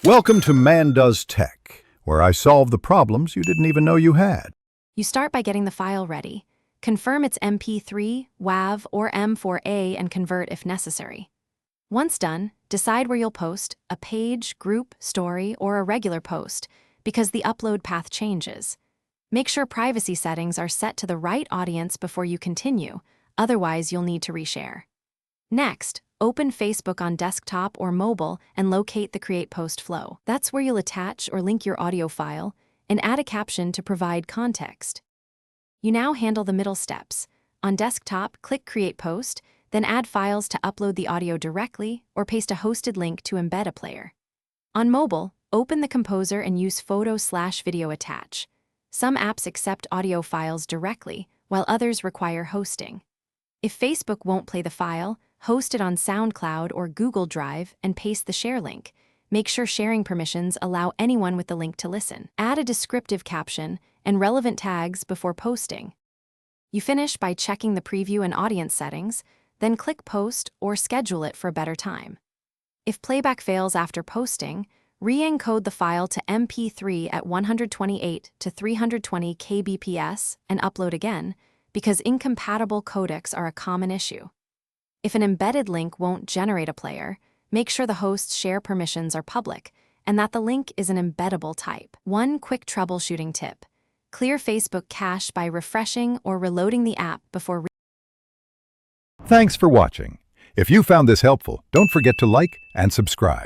Welcome to Man Does Tech, where I solve the problems you didn't even know you had. You start by getting the file ready. Confirm it's MP3, WAV, or M4A and convert if necessary. Once done, decide where you'll post, a page, group, story, or a regular post, because the upload path changes. Make sure privacy settings are set to the right audience before you continue, otherwise you'll need to reshare. Next, open Facebook on desktop or mobile and locate the Create Post flow. That's where you'll attach or link your audio file and add a caption to provide context. You now handle the middle steps. On desktop, click Create Post, then add files to upload the audio directly or paste a hosted link to embed a player. On mobile, open the Composer and use Photo/Video Attach. Some apps accept audio files directly, while others require hosting. If Facebook won't play the file, host it on SoundCloud or Google Drive and paste the share link. Make sure sharing permissions allow anyone with the link to listen. Add a descriptive caption and relevant tags before posting. You finish by checking the preview and audience settings, then click Post or schedule it for a better time. If playback fails after posting, re-encode the file to MP3 at 128 to 320 kbps and upload again, because incompatible codecs are a common issue. If an embedded link won't generate a player, make sure the host's share permissions are public and that the link is an embeddable type. One quick troubleshooting tip: clear Facebook cache by refreshing or reloading the app before. Thanks for watching. If you found this helpful, don't forget to like and subscribe.